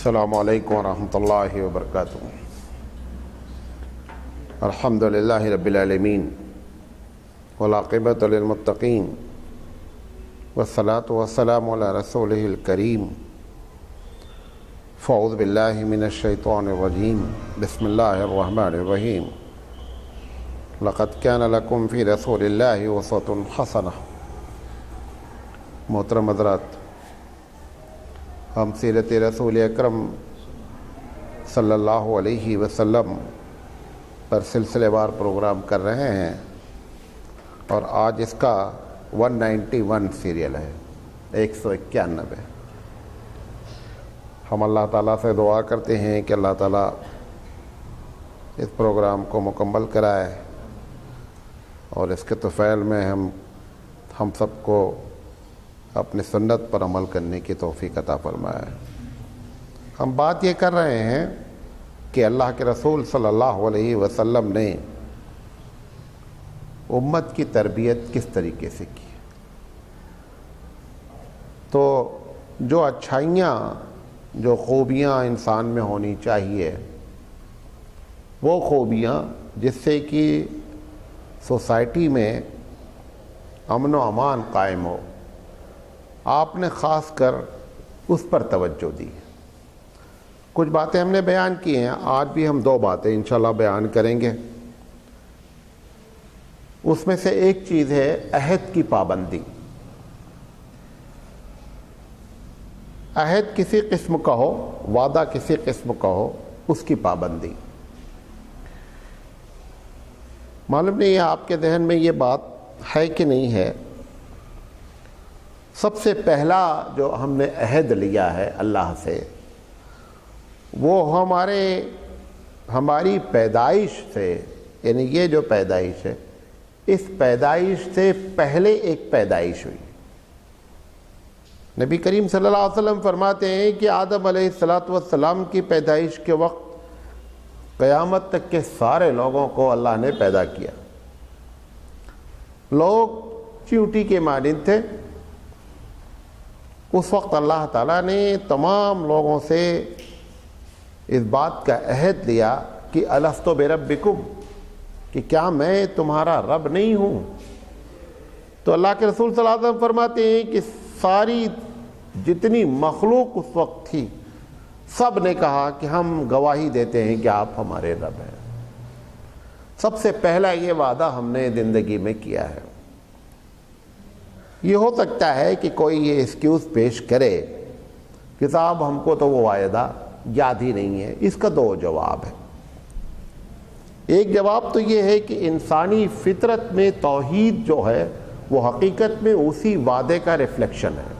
السلام علیکم ورحمۃ اللہ وبرکاتہ۔ الحمد للہ رب العالمین والعاقبۃ للمتقین والصلاۃ والسلام علی رسولہ الکریم۔ فاعوذ باللہ من الشیطان الرجیم، بسم اللہ الرحمن الرحیم۔ لقد کان لکم فی رسول اللہ اسوۃ حسنہ۔ محترم حضرات، ہم سیرت رسول اکرم صلی اللہ علیہ وسلم پر سلسلے وار پروگرام کر رہے ہیں، اور آج اس کا 191 سیریل ہے، 191۔ ہم اللہ تعالیٰ سے دعا کرتے ہیں کہ اللہ تعالیٰ اس پروگرام کو مکمل کرائے اور اس کے طفیل میں ہم سب کو اپنی سنت پر عمل کرنے کی توفیق عطا فرمائے۔ ہم بات یہ کر رہے ہیں کہ اللہ کے رسول صلی اللہ علیہ وسلم نے امت کی تربیت کس طریقے سے کی۔ تو جو اچھائیاں، جو خوبیاں انسان میں ہونی چاہیے، وہ خوبیاں جس سے کہ سوسائٹی میں امن و امان قائم ہو، آپ نے خاص کر اس پر توجہ دی۔ کچھ باتیں ہم نے بیان کی ہیں، آج بھی ہم 2 باتیں انشاءاللہ بیان کریں گے۔ اس میں سے ایک چیز ہے عہد کی پابندی۔ عہد کسی قسم کا ہو، وعدہ کسی قسم کا ہو، اس کی پابندی۔ معلوم نہیں ہے آپ کے ذہن میں یہ بات ہے کہ نہیں ہے، سب سے پہلا جو ہم نے عہد لیا ہے اللہ سے، وہ ہماری پیدائش سے، یعنی یہ جو پیدائش ہے، اس پیدائش سے پہلے ایک پیدائش ہوئی۔ نبی کریم صلی اللہ علیہ وسلم فرماتے ہیں کہ آدم علیہ السلام کی پیدائش کے وقت قیامت تک کے سارے لوگوں کو اللہ نے پیدا کیا۔ لوگ چیونٹی کے مانند تھے۔ اس وقت اللہ تعالیٰ نے تمام لوگوں سے اس بات کا عہد لیا کہ الست بربکم، کہ کیا میں تمہارا رب نہیں ہوں؟ تو اللہ کے رسول صلی اللہ علیہ وسلم فرماتے ہیں کہ ساری جتنی مخلوق اس وقت تھی، سب نے کہا کہ ہم گواہی دیتے ہیں کہ آپ ہمارے رب ہیں۔ سب سے پہلا یہ وعدہ ہم نے زندگی میں کیا ہے۔ یہ ہو سکتا ہے کہ کوئی یہ ایکسکیوز پیش کرے کہ صاحب ہم کو تو وہ وعدہ یاد ہی نہیں ہے۔ اس کا 2 جواب ہے۔ ایک جواب تو یہ ہے کہ انسانی فطرت میں توحید جو ہے وہ حقیقت میں اسی وعدے کا ریفلیکشن ہے۔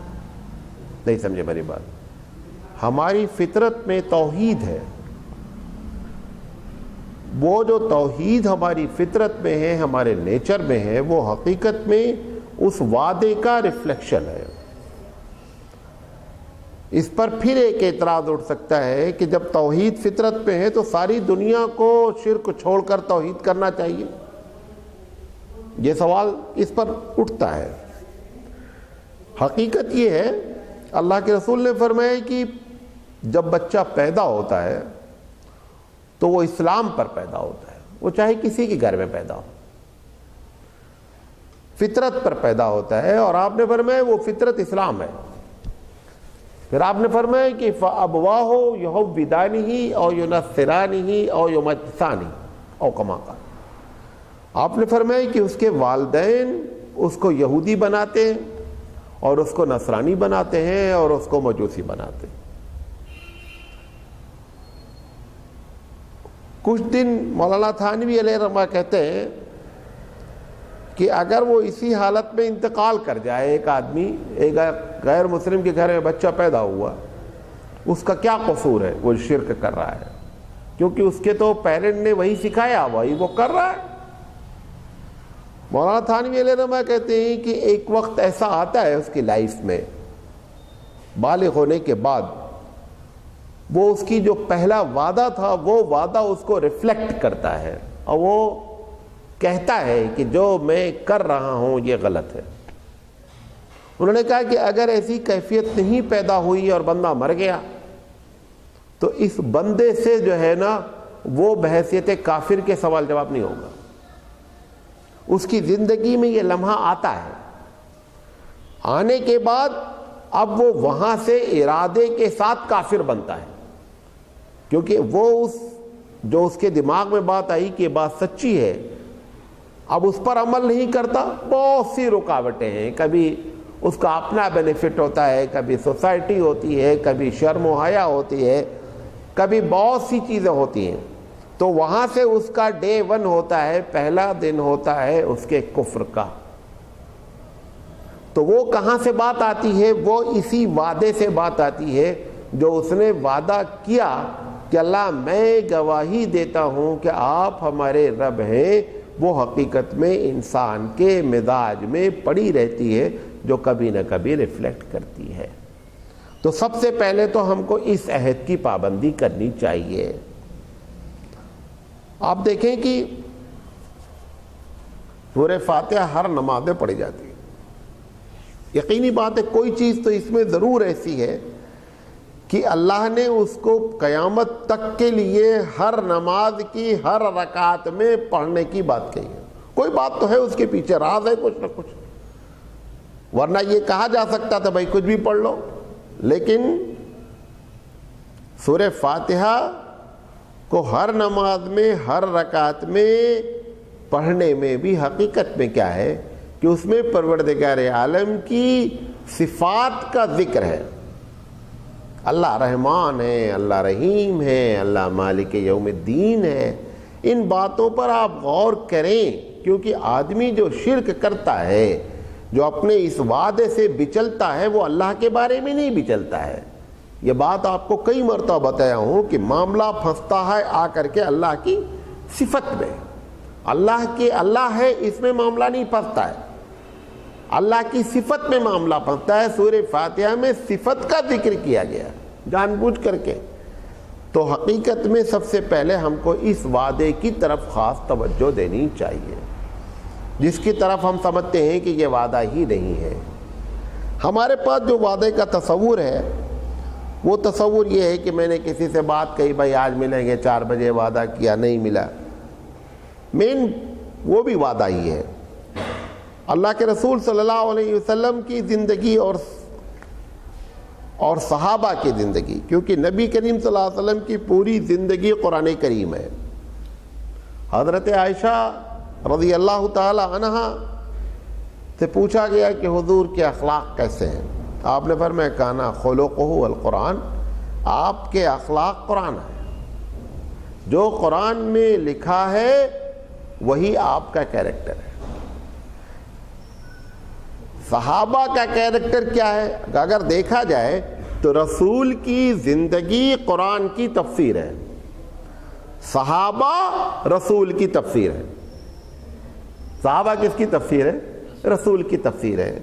نہیں سمجھے میری بات؟ ہماری فطرت میں توحید ہے، وہ جو توحید ہماری فطرت میں ہے، ہمارے نیچر میں ہے، وہ حقیقت میں اس وعدے کا ریفلیکشن ہے۔ اس پر پھر ایک اعتراض اٹھ سکتا ہے کہ جب توحید فطرت میں ہے تو ساری دنیا کو شرک چھوڑ کر توحید کرنا چاہیے۔ یہ سوال اس پر اٹھتا ہے۔ حقیقت یہ ہے، اللہ کے رسول نے فرمایا کہ جب بچہ پیدا ہوتا ہے تو وہ اسلام پر پیدا ہوتا ہے، وہ چاہے کسی کے گھر میں پیدا ہو، فطرت پر پیدا ہوتا ہے، اور آپ نے فرمایا وہ فطرت اسلام ہے۔ پھر آپ نے فرمایا کہ فَأَبْوَاهُ يُحَوِّدَانِهِ أَوْ يُنَصِّرَانِهِ أَوْ يُمَجِّسَانِهِ أَوْ كَمَا قَالَ۔ آپ نے فرمایا کہ اس کے والدین اس کو یہودی بناتے ہیں، اور اس کو نصرانی بناتے ہیں، اور اس کو مجوسی بناتے ہیں۔ کچھ دن مولانا تھانوی علیہ رحمہ کہتے ہیں کہ اگر وہ اسی حالت میں انتقال کر جائے، ایک آدمی ایک غیر مسلم کے گھر میں بچہ پیدا ہوا، اس کا کیا قصور ہے؟ وہ شرک کر رہا ہے، کیونکہ اس کے تو پیرنٹ نے وہی سکھایا، وہی وہ کر رہا ہے۔ مولانا تھانوی علیہ رحمہ کہتے ہیں کہ ایک وقت ایسا آتا ہے اس کی لائف میں، بالغ ہونے کے بعد، وہ اس کی جو پہلا وعدہ تھا وہ وعدہ اس کو ریفلیکٹ کرتا ہے، اور وہ کہتا ہے کہ جو میں کر رہا ہوں یہ غلط ہے۔ انہوں نے کہا کہ اگر ایسی کیفیت نہیں پیدا ہوئی اور بندہ مر گیا تو اس بندے سے جو ہے نا وہ بحیثیت کافر کے سوال جواب نہیں ہوگا. اس کی زندگی میں یہ لمحہ آتا ہے. آنے کے بعد اب وہ وہاں سے ارادے کے ساتھ کافر بنتا ہے, کیونکہ وہ جو اس کے دماغ میں بات آئی کہ یہ بات سچی ہے, اب اس پر عمل نہیں کرتا. بہت سی رکاوٹیں ہیں, کبھی اس کا اپنا بینیفٹ ہوتا ہے, کبھی سوسائٹی ہوتی ہے, کبھی شرم و حیا ہوتی ہے, کبھی بہت سی چیزیں ہوتی ہیں. تو وہاں سے اس کا ڈے 1 ہوتا ہے, پہلا دن ہوتا ہے اس کے کفر کا. تو وہ کہاں سے بات آتی ہے؟ وہ اسی وعدے سے بات آتی ہے جو اس نے وعدہ کیا کہ اللہ میں گواہی دیتا ہوں کہ آپ ہمارے رب ہیں. وہ حقیقت میں انسان کے مزاج میں پڑی رہتی ہے جو کبھی نہ کبھی ریفلیکٹ کرتی ہے. تو سب سے پہلے تو ہم کو اس عہد کی پابندی کرنی چاہیے. آپ دیکھیں کہ سورہ فاتحہ ہر نماز میں پڑھی جاتی ہے. یقینی بات ہے کوئی چیز تو اس میں ضرور ایسی ہے کہ اللہ نے اس کو قیامت تک کے لیے ہر نماز کی ہر رکعت میں پڑھنے کی بات کہی ہے. کوئی بات تو ہے, اس کے پیچھے راز ہے کچھ نہ کچھ, ورنہ یہ کہا جا سکتا تھا بھائی کچھ بھی پڑھ لو. لیکن سورہ فاتحہ کو ہر نماز میں ہر رکعت میں پڑھنے میں بھی حقیقت میں کیا ہے کہ اس میں پروردگار عالم کی صفات کا ذکر ہے. اللہ رحمان ہے, اللہ رحیم ہے, اللہ مالک یوم الدین ہے. ان باتوں پر آپ غور کریں, کیونکہ آدمی جو شرک کرتا ہے, جو اپنے اس وعدے سے بچلتا ہے, وہ اللہ کے بارے میں نہیں بچلتا ہے. یہ بات آپ کو کئی مرتبہ بتایا ہوں کہ معاملہ پھنستا ہے آ کر کے اللہ کی صفت میں. اللہ ہے اس میں معاملہ نہیں پھنستا ہے, اللہ کی صفت میں معاملہ پھنستا ہے. سورہ فاتحہ میں صفت کا ذکر کیا گیا جان بوجھ کر کے. تو حقیقت میں سب سے پہلے ہم کو اس وعدے کی طرف خاص توجہ دینی چاہیے, جس کی طرف ہم سمجھتے ہیں کہ یہ وعدہ ہی نہیں ہے. ہمارے پاس جو وعدے کا تصور ہے وہ تصور یہ ہے کہ میں نے کسی سے بات کہی, بھائی آج ملیں گے 4 بجے, وعدہ کیا نہیں ملا. مین وہ بھی وعدہ ہی ہے. اللہ کے رسول صلی اللہ علیہ وسلم کی زندگی اور صحابہ کی زندگی, کیونکہ نبی کریم صلی اللہ علیہ وسلم کی پوری زندگی قرآن کریم ہے. حضرت عائشہ رضی اللہ تعالی عنہا سے پوچھا گیا کہ حضور کے اخلاق کیسے ہیں؟ آپ نے فرمایا کانا خلقہ القرآن, آپ کے اخلاق قرآن ہے. جو قرآن میں لکھا ہے وہی آپ کا کیریکٹر ہے. صحابہ کا کیریکٹر کیا ہے؟ اگر دیکھا جائے تو رسول کی زندگی قرآن کی تفسیر ہے, صحابہ رسول کی تفسیر ہے. صحابہ کس کی تفسیر ہے؟ رسول کی تفسیر ہے.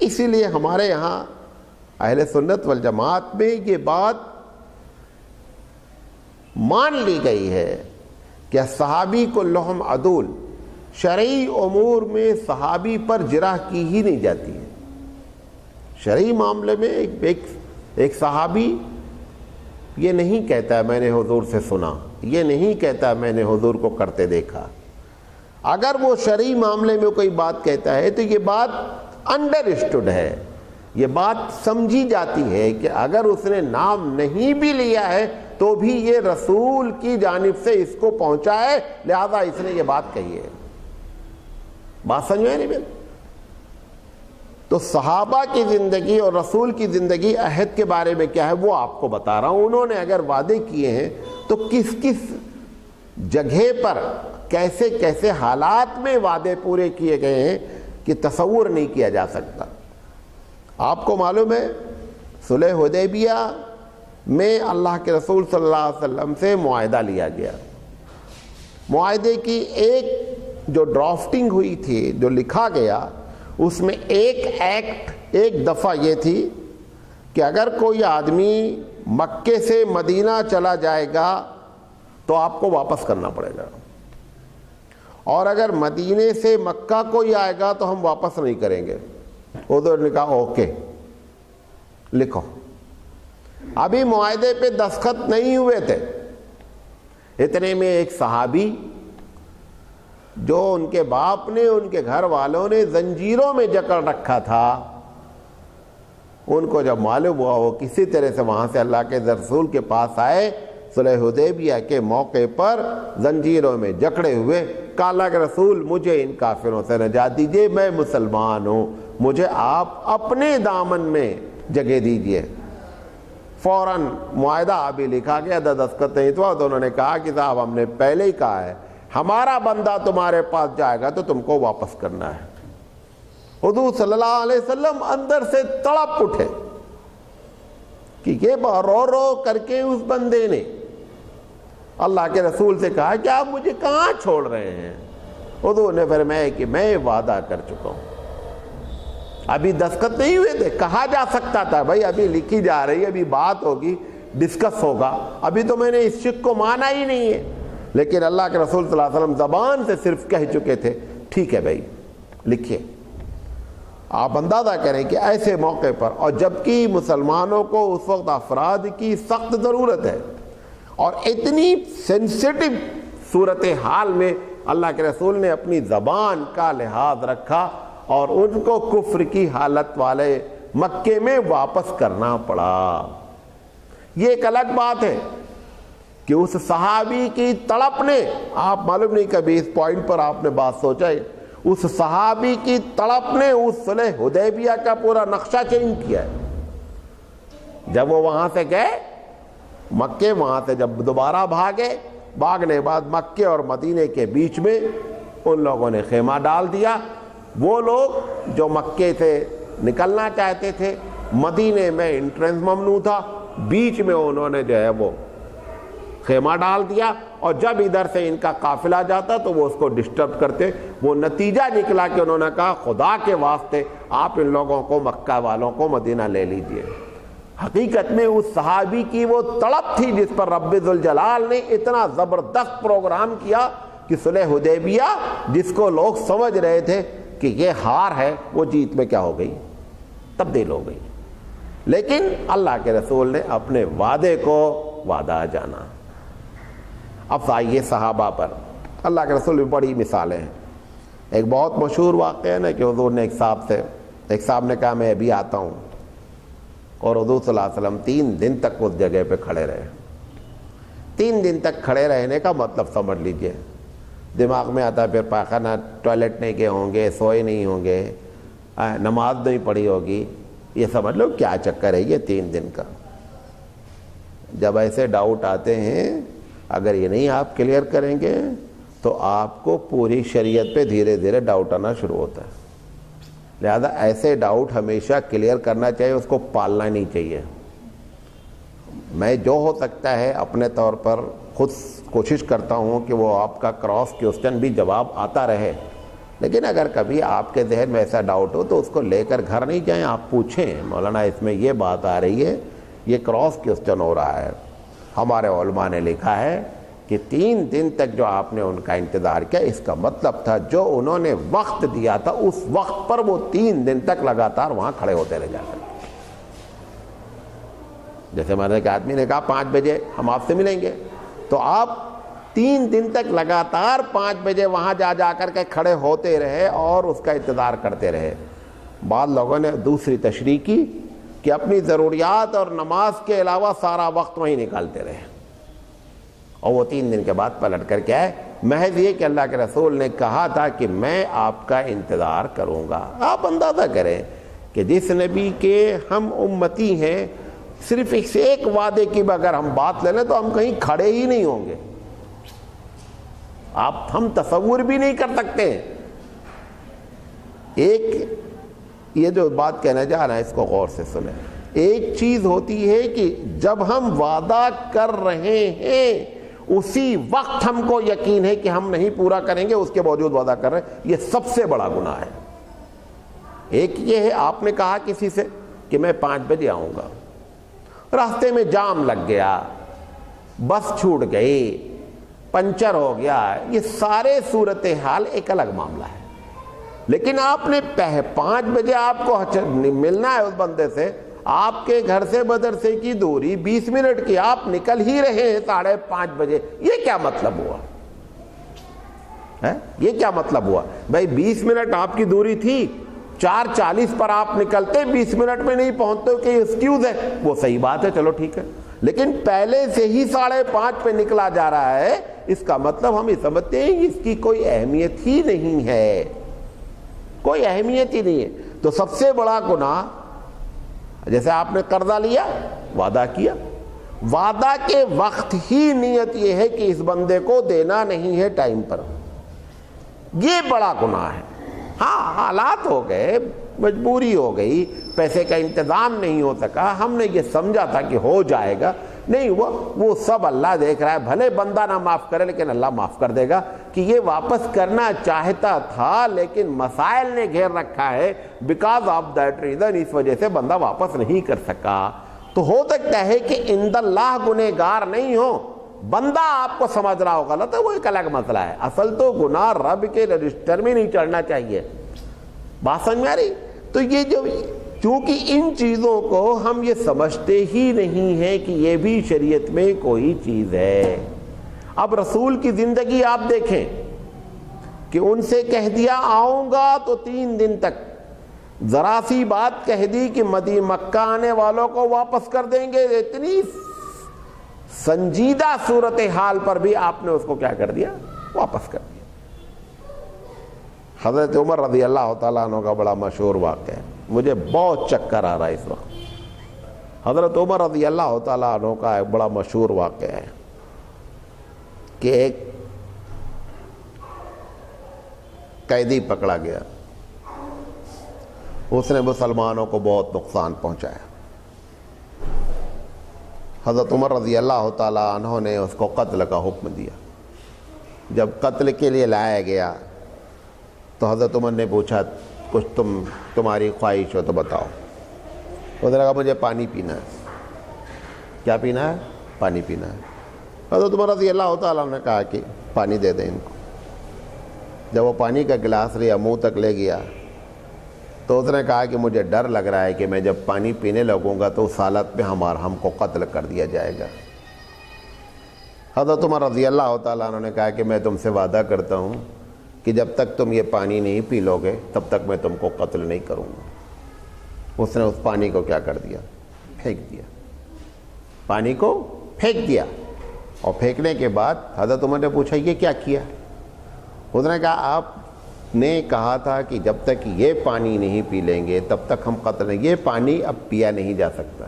اسی لیے ہمارے یہاں اہل سنت والجماعت میں یہ بات مان لی گئی ہے کہ صحابی کو لحم عدول, شرعی امور میں صحابی پر جرح کی ہی نہیں جاتی ہے. شرعی معاملے میں ایک صحابی یہ نہیں کہتا ہے میں نے حضور سے سنا, یہ نہیں کہتا میں نے حضور کو کرتے دیکھا. اگر وہ شرعی معاملے میں کوئی بات کہتا ہے تو یہ بات انڈرسٹوڈ ہے, یہ بات سمجھی جاتی ہے کہ اگر اس نے نام نہیں بھی لیا ہے تو بھی یہ رسول کی جانب سے اس کو پہنچا ہے, لہذا اس نے یہ بات کہی ہے. بات سمجھ میں نہیں مل. تو صحابہ کی زندگی اور رسول کی زندگی عہد کے بارے میں کیا ہے وہ آپ کو بتا رہا ہوں. انہوں نے اگر وعدے کیے ہیں تو کس کس جگہ پر کیسے کیسے حالات میں وعدے پورے کیے گئے ہیں کہ تصور نہیں کیا جا سکتا. آپ کو معلوم ہے صلح حدیبیہ میں اللہ کے رسول صلی اللہ علیہ وسلم سے معاہدہ لیا گیا. معاہدے کی ایک جو ڈرافٹنگ ہوئی تھی, جو لکھا گیا, اس میں ایک دفعہ یہ تھی کہ اگر کوئی آدمی مکے سے مدینہ چلا جائے گا تو آپ کو واپس کرنا پڑے گا, اور اگر مدینے سے مکہ کوئی آئے گا تو ہم واپس نہیں کریں گے. حضور نے کہا اوکے لکھو. ابھی معاہدے پہ دستخط نہیں ہوئے تھے، اتنے میں ایک صحابی جو ان کے باپ نے ان کے گھر والوں نے زنجیروں میں جکڑ رکھا تھا، ان کو جب معلوم ہوا وہ کسی طرح سے وہاں سے اللہ کے رسول کے پاس آئے صلح حدیبیہ کے موقع پر زنجیروں میں جکڑے ہوئے، کہا اللہ کے رسول مجھے ان کافروں سے نجات دیجیے، میں مسلمان ہوں، مجھے آپ اپنے دامن میں جگہ دیجیے۔ فوراً معاہدہ ابھی لکھا گیا، دستخط نہیں ہوا تو انہوں نے کہا کہ صاحب ہم نے پہلے ہی کہا ہے ہمارا بندہ تمہارے پاس جائے گا تو تم کو واپس کرنا ہے۔ حضور صلی اللہ علیہ وسلم اندر سے تڑپ اٹھے کہ یہ رو رو کر کے اس بندے نے اللہ کے رسول سے کہا کہ آپ مجھے کہاں چھوڑ رہے ہیں؟ حضور نے فرمایا کہ میں وعدہ کر چکا ہوں، ابھی دستخط نہیں ہوئے تھے، کہا جا سکتا تھا بھائی ابھی لکھی جا رہی ہے، ابھی بات ہوگی، ڈسکس ہوگا، ابھی تو میں نے اس شک کو مانا ہی نہیں ہے، لیکن اللہ کے رسول صلی اللہ علیہ وسلم زبان سے صرف کہہ چکے تھے ٹھیک ہے بھائی لکھیے۔ آپ اندازہ کریں کہ ایسے موقع پر، اور جبکہ مسلمانوں کو اس وقت افراد کی سخت ضرورت ہے اور اتنی سینسیٹیو صورتحال میں اللہ کے رسول نے اپنی زبان کا لحاظ رکھا اور ان کو کفر کی حالت والے مکے میں واپس کرنا پڑا۔ یہ ایک الگ بات ہے کہ اس صحابی کی تڑپ نے، آپ معلوم نہیں کبھی اس پوائنٹ پر آپ نے بات سوچا ہے، اس صحابی کی تڑپ نے اس صلح حدیبیہ کا پورا نقشہ چینج کیا ہے۔ جب وہ وہاں سے گئے مکے، وہاں سے جب دوبارہ بھاگے، بھاگنے بعد مکے اور مدینے کے بیچ میں ان لوگوں نے خیمہ ڈال دیا۔ وہ لوگ جو مکے سے نکلنا چاہتے تھے، مدینے میں انٹرنس ممنوع تھا، بیچ میں انہوں نے جو ہے وہ خیمہ ڈال دیا، اور جب ادھر سے ان کا قافلہ جاتا تو وہ اس کو ڈسٹرب کرتے۔ وہ نتیجہ نکلا کہ انہوں نے کہا خدا کے واسطے آپ ان لوگوں کو، مکہ والوں کو مدینہ لے لیجئے۔ حقیقت میں اس صحابی کی وہ تڑپ تھی جس پر رب ذوالجلال نے اتنا زبردست پروگرام کیا کہ صلح حدیبیہ جس کو لوگ سمجھ رہے تھے کہ یہ ہار ہے، وہ جیت میں کیا ہو گئی؟ تبدیل ہو گئی۔ لیکن اللہ کے رسول نے اپنے وعدے کو وعدہ جانا۔ اب آئیے صحابہ پر، اللہ کے رسول بھی بڑی مثالیں ہیں۔ ایک بہت مشہور واقعہ ہے نا کہ حضور نے ایک صاحب نے کہا میں ابھی آتا ہوں، اور حضور صلی اللہ علیہ وسلم 3 دن تک اس جگہ پہ کھڑے رہے۔ 3 دن تک کھڑے رہنے کا مطلب سمجھ لیجئے، دماغ میں آتا ہے پھر پاخانہ ٹوائلٹ نہیں گئے ہوں گے، سوئے نہیں ہوں گے، نماز نہیں پڑھی ہوگی، یہ سمجھ لو کیا چکر ہے یہ 3 دن کا۔ جب ایسے ڈاؤٹ آتے ہیں، اگر یہ نہیں آپ کلیئر کریں گے تو آپ کو پوری شریعت پہ دھیرے دھیرے ڈاؤٹ آنا شروع ہوتا ہے۔ لہذا ایسے ڈاؤٹ ہمیشہ کلیئر کرنا چاہیے، اس کو پالنا نہیں چاہیے۔ میں جو ہو سکتا ہے اپنے طور پر خود کوشش کرتا ہوں کہ وہ آپ کا کراس کوسچن بھی جواب آتا رہے، لیکن اگر کبھی آپ کے ذہن میں ایسا ڈاؤٹ ہو تو اس کو لے کر گھر نہیں جائیں، آپ پوچھیں مولانا اس میں یہ بات آ رہی ہے، یہ کراس کوسچن ہو رہا ہے۔ ہمارے علماء نے لکھا ہے کہ 3 دن تک جو آپ نے ان کا انتظار کیا، اس کا مطلب تھا جو انہوں نے وقت دیا تھا اس وقت پر وہ 3 دن تک لگاتار وہاں کھڑے ہوتے رہ جاتے۔ جیسے میں نے ایک آدمی نے کہا 5 بجے ہم آپ سے ملیں گے، تو آپ 3 دن تک لگاتار 5 بجے وہاں جا کر کے کھڑے ہوتے رہے اور اس کا انتظار کرتے رہے۔ بعض لوگوں نے دوسری تشریح کی کہ اپنی ضروریات اور نماز کے علاوہ سارا وقت وہیں نکالتے رہے، اور وہ 3 دن کے بعد پلٹ کر کے آئے، محض یہ کہ اللہ کے رسول نے کہا تھا کہ میں آپ کا انتظار کروں گا۔ آپ اندازہ کریں کہ جس نبی کے ہم امتی ہیں، صرف اس ایک وعدے کی اگر ہم بات لے لیں تو ہم کہیں کھڑے ہی نہیں ہوں گے، ہم تصور بھی نہیں کر سکتے۔ ایک یہ جو بات کہنا چاہ رہا ہے اس کو غور سے سنیں۔ ایک چیز ہوتی ہے کہ جب ہم وعدہ کر رہے ہیں اسی وقت ہم کو یقین ہے کہ ہم نہیں پورا کریں گے، اس کے باوجود وعدہ کر رہے ہیں، یہ سب سے بڑا گناہ ہے۔ ایک یہ ہے آپ نے کہا کسی سے کہ میں 5 بجے آؤں گا، راستے میں جام لگ گیا، بس چھوٹ گئی، پنچر ہو گیا، یہ سارے صورتحال ایک الگ معاملہ ہے۔ لیکن آپ نے 5 بجے آپ کو ملنا ہے اس بندے سے، آپ کے گھر سے مدرسے کی دوری 20 منٹ کی، آپ نکل ہی رہے ہیں 5:30 بجے، یہ کیا مطلب ہوا ہے؟ یہ کیا مطلب ہوا بھائی؟ 20 منٹ آپ کی دوری تھی، 4:40 پر آپ نکلتے، 20 منٹ میں نہیں پہنچتے کہ ایکسکیوز ہے، وہ صحیح بات ہے، چلو ٹھیک ہے، لیکن پہلے سے ہی 5:30 پہ نکلا جا رہا ہے، اس کا مطلب ہم یہ سمجھتے ہیں اس کی کوئی اہمیت ہی نہیں ہے، کوئی اہمیت ہی نہیں ہے۔ تو سب سے بڑا گناہ، جیسے آپ نے قرضہ لیا، وعدہ کیا، وعدہ کے وقت ہی نیت یہ ہے کہ اس بندے کو دینا نہیں ہے ٹائم پر، یہ بڑا گناہ ہے۔ ہاں حالات ہو گئے، مجبوری ہو گئی، پیسے کا انتظام نہیں ہو سکا، ہم نے یہ سمجھا تھا کہ ہو جائے گا، نہیں ہوا، وہ سب اللہ دیکھ رہا ہے، بھلے بندہ نہ معاف کرے لیکن اللہ معاف کر دے گا کہ یہ واپس کرنا چاہتا تھا لیکن مسائل نے گھیر رکھا ہے، بیکاز آف دیٹ ریزن، اس وجہ سے بندہ واپس نہیں کر سکا۔ تو ہو سکتا ہے کہ عند اللہ گنہگار نہیں ہو، بندہ آپ کو سمجھ رہا ہو غلط ہے، وہ ایک الگ مسئلہ ہے، اصل تو گناہ رب کے رجسٹر میں نہیں چڑھنا چاہیے۔ بات سمجھ میں آ رہی؟ تو یہ جو، چونکہ ان چیزوں کو ہم یہ سمجھتے ہی نہیں ہیں کہ یہ بھی شریعت میں کوئی چیز ہے۔ اب رسول کی زندگی آپ دیکھیں کہ ان سے کہہ دیا آؤں گا تو 3 دن تک، ذرا سی بات کہہ دی کہ مکہ آنے والوں کو واپس کر دیں گے، اتنی سنجیدہ صورتحال پر بھی آپ نے اس کو کیا کر دیا؟ واپس کر دیا۔ حضرت عمر رضی اللہ تعالیٰ عنہ کا بڑا مشہور واقعہ ہے، مجھے بہت چکر آ رہا ہے اس وقت۔ حضرت عمر رضی اللہ تعالیٰ عنہ کا ایک بڑا مشہور واقعہ ہے کہ ایک قیدی پکڑا گیا، اس نے مسلمانوں کو بہت نقصان پہنچایا۔ حضرت عمر رضی اللہ تعالیٰ عنہ نے اس کو قتل کا حکم دیا۔ جب قتل کے لیے لایا گیا تو حضرت عمر نے پوچھا کچھ تمہاری خواہش ہو تو بتاؤ۔ اس نے کہا مجھے پانی پینا ہے۔ کیا پینا ہے؟ پانی پینا ہے۔ حضرت عمر رضی اللہ تعالیٰ نے کہا کہ پانی دے دیں ان کو۔ جب وہ پانی کا گلاس لیا، منہ تک لے گیا تو اس نے کہا کہ مجھے ڈر لگ رہا ہے کہ میں جب پانی پینے لگوں گا تو اس حالت میں ہم کو قتل کر دیا جائے گا۔ حضرت عمر رضی اللہ تعالیٰ عنہ نے کہا کہ میں تم سے وعدہ کرتا ہوں کہ جب تک تم یہ پانی نہیں پی لو گے تب تک میں تم کو قتل نہیں کروں گا۔ اس نے اس پانی کو کیا کر دیا؟ پھینک دیا۔ پانی کو پھینک دیا، اور پھینکنے کے بعد حضرت عمر نے پوچھا یہ کیا کیا؟ اس نے کہا آپ نے کہا تھا کہ جب تک یہ پانی نہیں پی لیں گے تب تک ہم قتل نہیں، یہ پانی اب پیا نہیں جا سکتا۔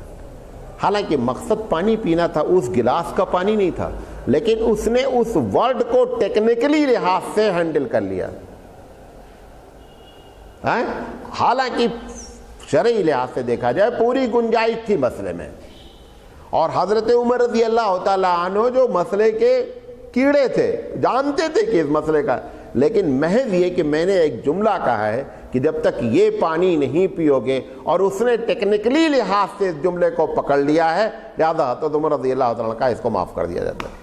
حالانکہ مقصد پانی پینا تھا، اس گلاس کا پانی نہیں تھا، لیکن اس نے اس ورڈ کو ٹیکنیکلی لحاظ سے ہینڈل کر لیا۔ حالانکہ شرعی لحاظ سے دیکھا جائے پوری گنجائش تھی مسئلے میں، اور حضرت عمر رضی اللہ تعالیٰ عنہ جو مسئلے کے کیڑے تھے، جانتے تھے کہ اس مسئلے کا، لیکن محض یہ کہ میں نے ایک جملہ کہا ہے کہ جب تک یہ پانی نہیں پیو گے، اور اس نے ٹیکنیکلی لحاظ سے اس جملے کو پکڑ لیا ہے، لہذا حضرت عمر رضی اللہ تعالیٰ عنہ کا اس کو معاف کر دیا جاتا ہے۔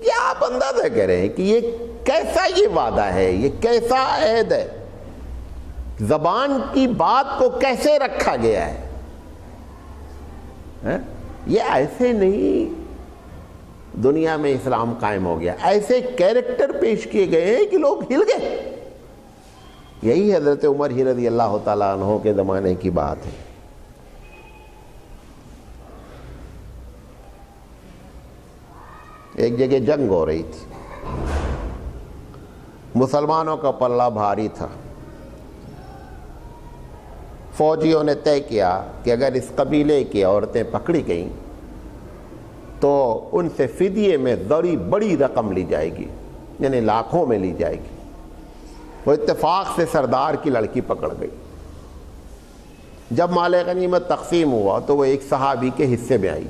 یہ آپ اندازہ کہہ رہے ہیں کہ یہ کیسا یہ وعدہ ہے، یہ کیسا عہد ہے، زبان کی بات کو کیسے رکھا گیا ہے۔ یہ ایسے نہیں دنیا میں اسلام قائم ہو گیا، ایسے کیریکٹر پیش کیے گئے ہیں کہ لوگ ہل گئے۔ یہی حضرت عمر ہی رضی اللہ تعالیٰ عنہ کے زمانے کی بات ہے۔ ایک جگہ جنگ ہو رہی تھی، مسلمانوں کا پلہ بھاری تھا۔ فوجیوں نے طے کیا کہ اگر اس قبیلے کی عورتیں پکڑی گئیں تو ان سے فدیے میں بڑی رقم لی جائے گی، یعنی لاکھوں میں لی جائے گی۔ وہ اتفاق سے سردار کی لڑکی پکڑ گئی۔ جب مال غنیمت تقسیم ہوا تو وہ ایک صحابی کے حصے میں آئی،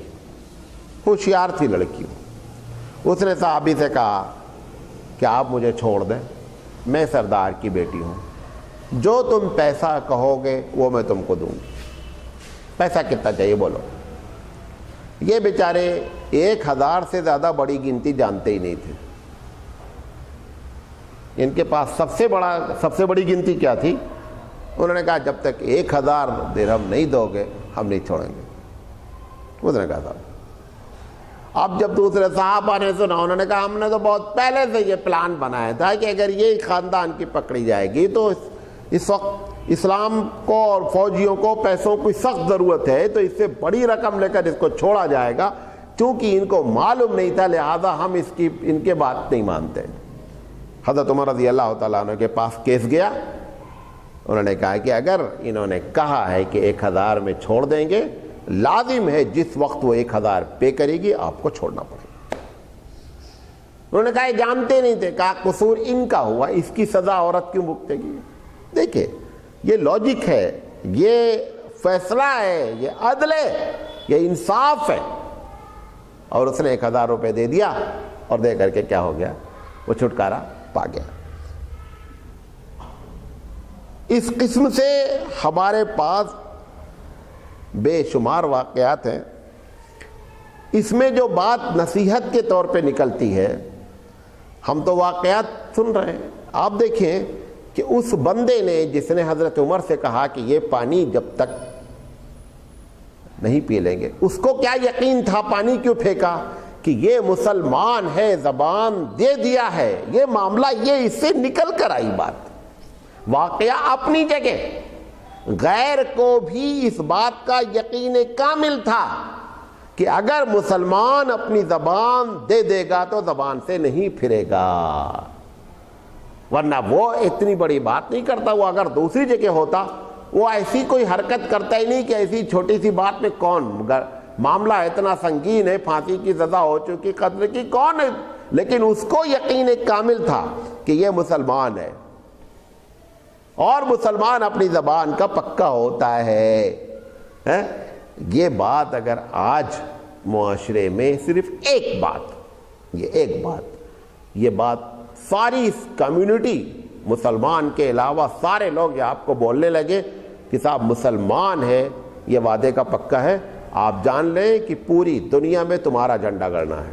ہوشیار تھی لڑکی۔ اس نے صحابی سے کہا کہ آپ مجھے چھوڑ دیں، میں سردار کی بیٹی ہوں، جو تم پیسہ کہو گے وہ میں تم کو دوں گی۔ پیسہ کتنا چاہیے بولو؟ یہ بیچارے 1000 سے زیادہ بڑی گنتی جانتے ہی نہیں تھے۔ ان کے پاس سب سے بڑی گنتی کیا تھی؟ انہوں نے کہا جب تک 1000 درہم نہیں دو گے ہم نہیں چھوڑیں گے. اس نے کہا تھا. اب جب دوسرے صحابہ نے سنا, انہوں نے کہا ہم نے تو بہت پہلے سے یہ پلان بنایا تھا کہ اگر یہ خاندان کی پکڑی جائے گی تو اس وقت اسلام کو اور فوجیوں کو پیسوں کی سخت ضرورت ہے, تو اس سے بڑی رقم لے کر اس کو چھوڑا جائے گا. چونکہ ان کو معلوم نہیں تھا لہذا ہم ان کے بات نہیں مانتے. حضرت عمر رضی اللہ تعالیٰ عنہ کے پاس کیس گیا. انہوں نے کہا کہ اگر انہوں نے کہا ہے کہ 1000 میں چھوڑ دیں گے, لازم ہے جس وقت وہ 1000 پے کرے گی آپ کو چھوڑنا پڑے گا. انہوں نے کہا یہ جانتے نہیں تھے. کہا قصور ان کا ہوا, اس کی سزا عورت کیوں بھگتے گی؟ دیکھیں یہ لاجک ہے, یہ فیصلہ ہے, یہ عدل ہے, یہ انصاف ہے. اور اس نے 1000 روپے دے دیا, اور دے کر کے کیا ہو گیا, وہ چھٹکارا پا گیا. اس قسم سے ہمارے پاس بے شمار واقعات ہیں. اس میں جو بات نصیحت کے طور پہ نکلتی ہے, ہم تو واقعات سن رہے ہیں. آپ دیکھیں کہ اس بندے نے جس نے حضرت عمر سے کہا کہ یہ پانی جب تک نہیں پی لیں گے, اس کو کیا یقین تھا, پانی کیوں پھینکا, کہ یہ مسلمان ہے, زبان دے دیا ہے, یہ معاملہ یہ اس سے نکل کر آئی بات. واقعہ اپنی جگہ, غیر کو بھی اس بات کا یقین کامل تھا کہ اگر مسلمان اپنی زبان دے دے گا تو زبان سے نہیں پھرے گا, ورنہ وہ اتنی بڑی بات نہیں کرتا. وہ اگر دوسری جگہ ہوتا وہ ایسی کوئی حرکت کرتا ہی نہیں کہ ایسی چھوٹی سی بات میں کون, معاملہ اتنا سنگین ہے, پھانسی کی سزا ہو چکی, قتل کی, کون ہے, لیکن اس کو یقین کامل تھا کہ یہ مسلمان ہے, اور مسلمان اپنی زبان کا پکا ہوتا ہے. یہ بات اگر آج معاشرے میں صرف ایک بات, یہ بات ساری کمیونٹی, مسلمان کے علاوہ سارے لوگ یہ آپ کو بولنے لگے کہ صاحب مسلمان ہے, یہ وعدے کا پکا ہے, آپ جان لیں کہ پوری دنیا میں تمہارا جھنڈا گڑنا ہے.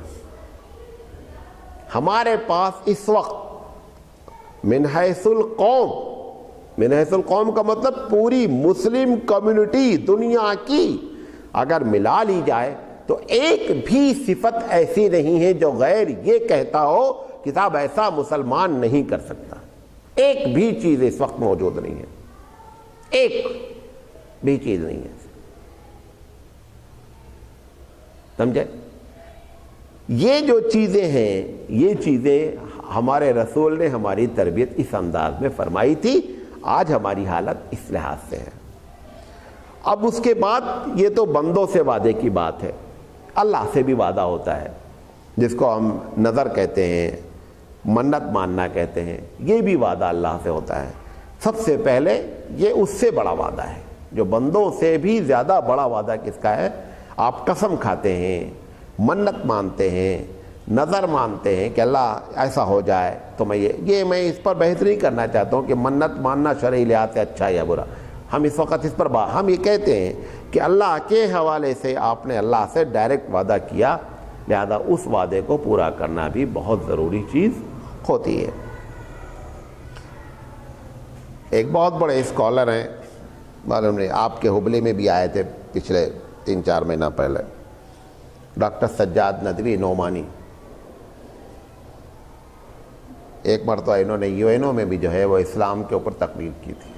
ہمارے پاس اس وقت من حیث القوم کا مطلب پوری مسلم کمیونٹی دنیا کی اگر ملا لی جائے تو ایک بھی صفت ایسی نہیں ہے جو غیر یہ کہتا ہو کہ صاحب ایسا مسلمان نہیں کر سکتا. ایک بھی چیز اس وقت موجود نہیں ہے, ایک بھی چیز نہیں ہے. سمجھے؟ یہ جو چیزیں ہیں, یہ چیزیں ہمارے رسول نے ہماری تربیت اس انداز میں فرمائی تھی. آج ہماری حالت اس لحاظ سے ہے. اب اس کے بعد یہ تو بندوں سے وعدے کی بات ہے, اللہ سے بھی وعدہ ہوتا ہے جس کو ہم نظر کہتے ہیں, منت ماننا کہتے ہیں. یہ بھی وعدہ اللہ سے ہوتا ہے. سب سے پہلے یہ اس سے بڑا وعدہ ہے, جو بندوں سے بھی زیادہ بڑا وعدہ کس کا ہے. آپ قسم کھاتے ہیں, منت مانتے ہیں, نظر مانتے ہیں کہ اللہ ایسا ہو جائے تو میں میں اس پر بحث نہیں کرنا چاہتا ہوں کہ منت ماننا شرعی لحاظ سے اچھا یا برا. ہم اس وقت اس پر ہم یہ کہتے ہیں کہ اللہ کے حوالے سے آپ نے اللہ سے ڈائریکٹ وعدہ کیا, لہذا اس وعدے کو پورا کرنا بھی بہت ضروری چیز ہوتی ہے. ایک بہت بڑے اسکالر ہیں, معلوم نہیں آپ کے حبلی میں بھی آئے تھے پچھلے 3-4 مہینہ پہلے, ڈاکٹر سجاد ندوی نعمانی. ایک مرتبہ انہوں نے UN میں بھی جو ہے وہ اسلام کے اوپر تقریر کی تھی.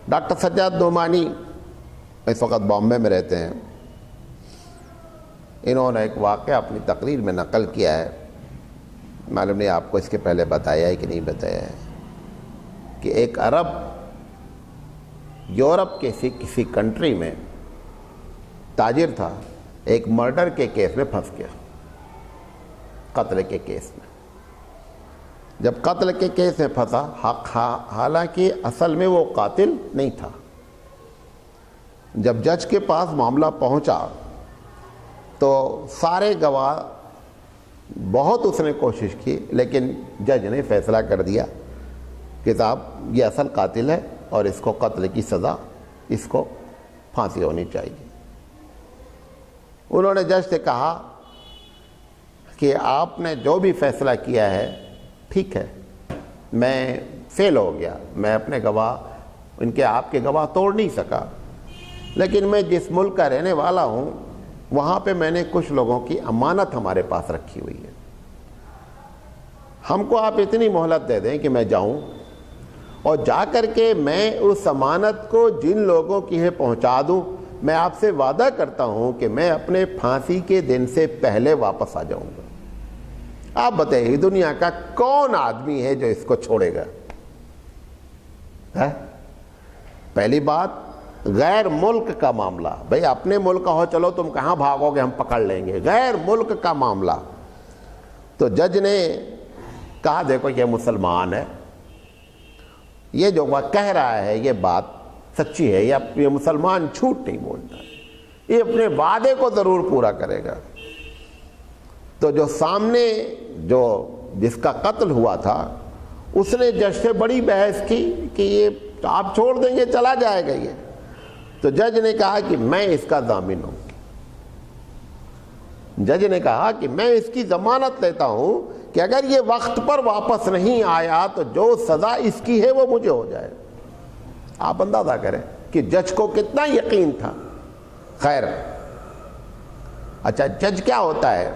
ڈاکٹر سجاد نعمانی اس وقت بامبے میں رہتے ہیں. انہوں نے ایک واقعہ اپنی تقریر میں نقل کیا ہے, معلوم نہیں آپ کو اس کے پہلے بتایا ہے کہ نہیں بتایا ہے, کہ ایک عرب یورپ کے کسی کنٹری میں تاجر تھا, ایک مرڈر کے کیس میں پھنس گیا, قتل کے کیس میں. جب قتل کے کیس میں پھنسا, حالانکہ اصل میں وہ قاتل نہیں تھا, جب جج کے پاس معاملہ پہنچا تو سارے گواہ, بہت اس نے کوشش کی, لیکن جج نے فیصلہ کر دیا کہ صاحب یہ اصل قاتل ہے اور اس کو قتل کی سزا, اس کو پھانسی ہونی چاہیے. انہوں نے جج سے کہا کہ آپ نے جو بھی فیصلہ کیا ہے ٹھیک ہے, میں فیل ہو گیا, میں اپنے گواہ ان کے آپ کے گواہ توڑ نہیں سکا، لیکن میں جس ملک کا رہنے والا ہوں وہاں پہ میں نے کچھ لوگوں کی امانت ہمارے پاس رکھی ہوئی ہے، ہم کو آپ اتنی مہلت دے دیں کہ میں جاؤں اور جا کر کے میں اس امانت کو جن لوگوں کی ہے پہنچا دوں، میں آپ سے وعدہ کرتا ہوں کہ میں اپنے پھانسی کے دن سے پہلے واپس آ جاؤں گا۔ آپ بتائیے دنیا کا کون آدمی ہے جو اس کو چھوڑے گا؟ پہلی بات غیر ملک کا معاملہ، بھئی اپنے ملک کا ہو چلو تم کہاں بھاگو گے، ہم پکڑ لیں گے، غیر ملک کا معاملہ۔ تو جج نے کہا دیکھو یہ مسلمان ہے، یہ جو وہ کہہ رہا ہے یہ بات سچی ہے، یہ مسلمان جھوٹ نہیں بولتا، یہ اپنے وعدے کو ضرور پورا کرے گا۔ تو جو سامنے جو جس کا قتل ہوا تھا اس نے جج سے بڑی بحث کی کہ یہ آپ چھوڑ دیں گے چلا جائے گا یہ، تو جج نے کہا کہ میں اس کا ضامن ہوں، جج نے کہا کہ میں اس کی ضمانت لیتا ہوں کہ اگر یہ وقت پر واپس نہیں آیا تو جو سزا اس کی ہے وہ مجھے ہو جائے۔ آپ اندازہ کریں کہ جج کو کتنا یقین تھا۔ خیر، اچھا جج کیا ہوتا ہے؟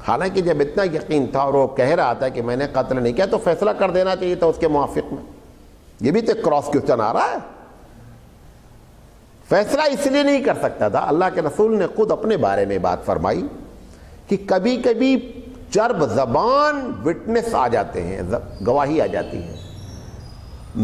حالانکہ جب اتنا یقین تھا اور وہ کہہ رہا تھا کہ میں نے قتل نہیں کیا تو فیصلہ کر دینا چاہیے تھا اس کے موافق میں، یہ بھی تو کراس کوسچن آ رہا ہے۔ فیصلہ اس لیے نہیں کر سکتا تھا، اللہ کے رسول نے خود اپنے بارے میں بات فرمائی کہ کبھی کبھی چرب زبان وٹنس آ جاتے ہیں، گواہی آ جاتی ہے،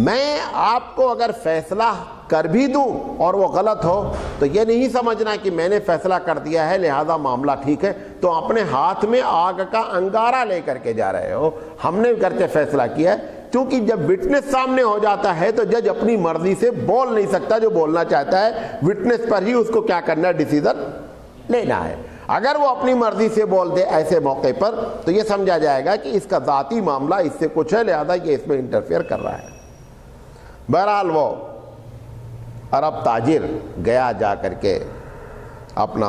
میں آپ کو اگر فیصلہ کر بھی دوں اور وہ غلط ہو تو یہ نہیں سمجھنا کہ میں نے فیصلہ کر دیا ہے لہذا معاملہ ٹھیک ہے، تو اپنے ہاتھ میں آگ کا انگارہ لے کر کے جا رہے ہو، ہم نے کر کے فیصلہ کیا ہے۔ کیونکہ جب وٹنس سامنے ہو جاتا ہے تو جج اپنی مرضی سے بول نہیں سکتا، جو بولنا چاہتا ہے وٹنس پر ہی اس کو کیا کرنا ہے، ڈیسیژن لینا ہے۔ اگر وہ اپنی مرضی سے بول دے ایسے موقع پر تو یہ سمجھا جائے گا کہ اس کا ذاتی معاملہ اس سے کچھ ہے، لہذا یہ اس میں انٹرفیئر کر رہا ہے۔ بہرحال وہ عرب تاجر گیا، جا کر کے اپنا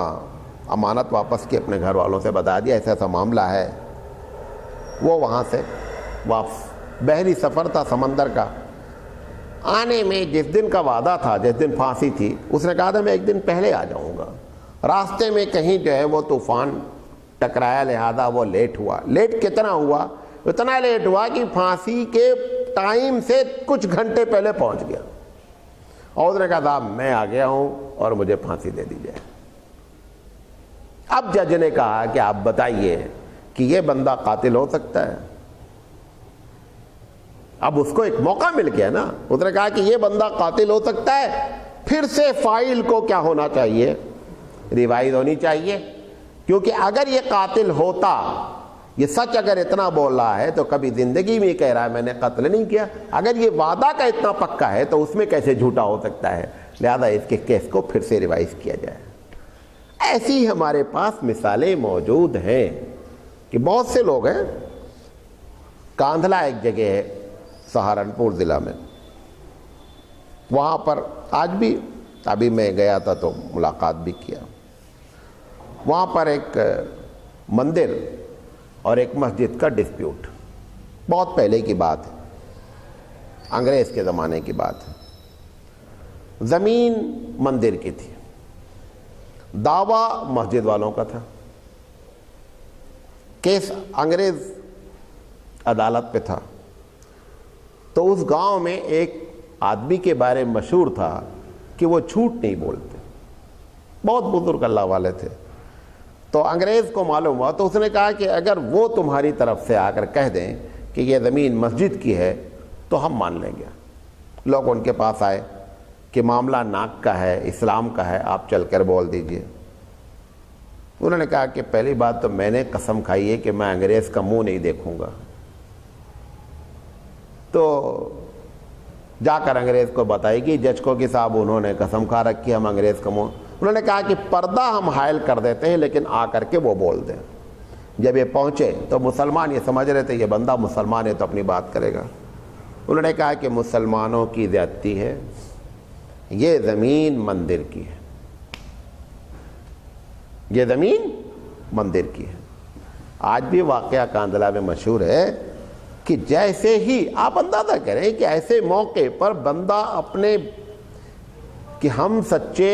امانت واپس کی، اپنے گھر والوں سے بتا دیا ایسا ایسا معاملہ ہے۔ وہ وہاں سے واپس، بحری سفر تھا سمندر کا، آنے میں جس دن کا وعدہ تھا، جس دن پھانسی تھی، اس نے کہا تھا میں ایک دن پہلے آ جاؤں گا، راستے میں کہیں جو ہے وہ طوفان ٹکرایا لہذا وہ لیٹ ہوا۔ لیٹ کتنا ہوا؟ اتنا لیٹ ہوا کہ پھانسی کے ٹائم سے کچھ گھنٹے پہلے پہنچ گیا، اور اس نے کہا تھا میں آ گیا ہوں اور مجھے پھانسی دے دی جائے۔ اب جج نے کہا کہ آپ بتائیے کہ یہ بندہ قاتل ہو سکتا ہے؟ اب اس کو ایک موقع مل گیا نا، اس نے کہا کہ یہ بندہ قاتل ہو سکتا ہے، پھر سے فائل کو کیا ہونا چاہیے، ریوائز ہونی چاہیے، کیونکہ اگر یہ قاتل ہوتا، یہ سچ اگر اتنا بول رہا ہے تو کبھی زندگی میں کہہ رہا ہے میں نے قتل نہیں کیا، اگر یہ وعدہ کا اتنا پکا ہے تو اس میں کیسے جھوٹا ہو سکتا ہے، لہذا اس کے کیس کو پھر سے ریوائز کیا جائے۔ ایسی ہمارے پاس مثالیں موجود ہیں کہ بہت سے لوگ ہیں۔ کاندھلا ایک جگہ ہے سہارنپور ضلع میں، وہاں پر آج بھی، ابھی میں گیا تھا تو ملاقات بھی کیا، وہاں پر ایک مندر اور ایک مسجد کا ڈسپیوٹ، بہت پہلے کی بات ہے، انگریز کے زمانے کی بات ہے۔ زمین مندر کی تھی، دعویٰ مسجد والوں کا تھا، کیس انگریز عدالت پہ تھا۔ تو اس گاؤں میں ایک آدمی کے بارے میں مشہور تھا کہ وہ جھوٹ نہیں بولتے، بہت بزرگ اللہ والے تھے۔ تو انگریز کو معلوم ہوا تو اس نے کہا کہ اگر وہ تمہاری طرف سے آ کر کہہ دیں کہ یہ زمین مسجد کی ہے تو ہم مان لیں گے۔ لوگ ان کے پاس آئے کہ معاملہ ناک کا ہے، اسلام کا ہے، آپ چل کر بول دیجئے۔ انہوں نے کہا کہ پہلی بات تو میں نے قسم کھائی ہے کہ میں انگریز کا منہ نہیں دیکھوں گا۔ تو جا کر انگریز کو بتائی کہ جج کو کہ صاحب انہوں نے قسم کھا رکھی ہم انگریز کا منہ، انہوں نے کہا کہ پردہ ہم حائل کر دیتے ہیں لیکن آ کر کے وہ بول دیں۔ جب یہ پہنچے تو مسلمان یہ سمجھ رہے تھے یہ بندہ مسلمان ہے تو اپنی بات کرے گا۔ انہوں نے کہا کہ مسلمانوں کی زیادتی ہے، یہ زمین مندر کی ہے، یہ زمین مندر کی ہے۔ آج بھی واقعہ کاندھلا میں مشہور ہے کہ جیسے ہی آپ اندازہ کریں کہ ایسے موقع پر بندہ اپنے کہ ہم سچے،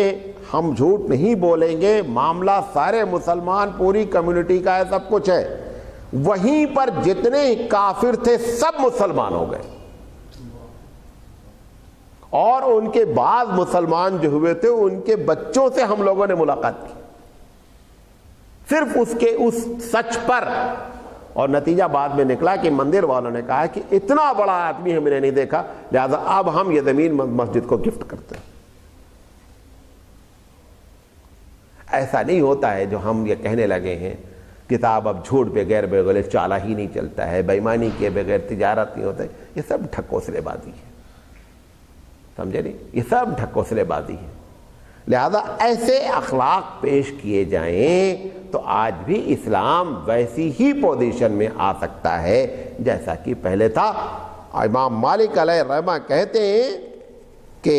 ہم جھوٹ نہیں بولیں گے، معاملہ سارے مسلمان پوری کمیونٹی کا ہے، سب کچھ ہے، وہیں پر جتنے کافر تھے سب مسلمان ہو گئے، اور ان کے بعد مسلمان جو ہوئے تھے ان کے بچوں سے ہم لوگوں نے ملاقات کی صرف اس سچ پر، اور نتیجہ بعد میں نکلا کہ مندر والوں نے کہا کہ اتنا بڑا آدمی ہم نے نہیں دیکھا، لہذا اب ہم یہ زمین مسجد کو گفٹ کرتے ہیں۔ ایسا نہیں ہوتا ہے جو ہم یہ کہنے لگے ہیں کتاب اب جھوٹ بغیر بغیر چالا ہی نہیں چلتا ہے، بےایمانی کے بغیر تجارت نہیں ہوتا ہے، یہ سب ڈھکوسلے بازی ہے، سمجھے نہیں؟ یہ سب ڈھکوسلے بازی ہے۔ لہذا ایسے اخلاق پیش کیے جائیں تو آج بھی اسلام ویسی ہی پوزیشن میں آ سکتا ہے جیسا کہ پہلے تھا۔ امام مالک علیہ الرحمہ کہتے ہیں کہ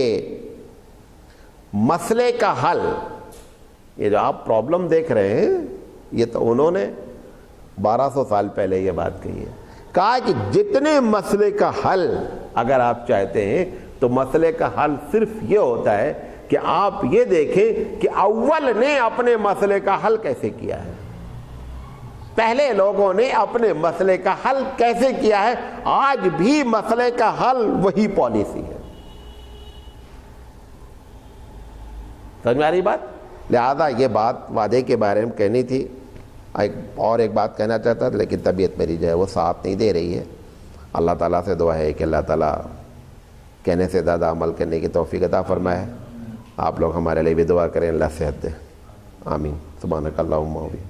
مسئلے کا حل، یہ جو آپ پرابلم دیکھ رہے ہیں، یہ تو انہوں نے 1200 سال پہلے یہ بات کہی ہے، کہا کہ جتنے مسئلے کا حل اگر آپ چاہتے ہیں تو مسئلے کا حل صرف یہ ہوتا ہے کہ آپ یہ دیکھیں کہ اول نے اپنے مسئلے کا حل کیسے کیا ہے، پہلے لوگوں نے اپنے مسئلے کا حل کیسے کیا ہے، آج بھی مسئلے کا حل وہی پالیسی ہے۔ سمجھ میں آ رہی بات؟ لہذا یہ بات وعدے کے بارے میں کہنی تھی۔ ایک بات کہنا چاہتا تھا لیکن طبیعت میری جو ہے وہ ساتھ نہیں دے رہی ہے۔ اللہ تعالیٰ سے دعا ہے کہ اللہ تعالیٰ کہنے سے زیادہ عمل کرنے کی توفیق عطا فرمائے۔ آپ لوگ ہمارے لیے بھی دعا کریں، اللہ صحت دے، آمین۔ سبحانک اللہم و بحمدک۔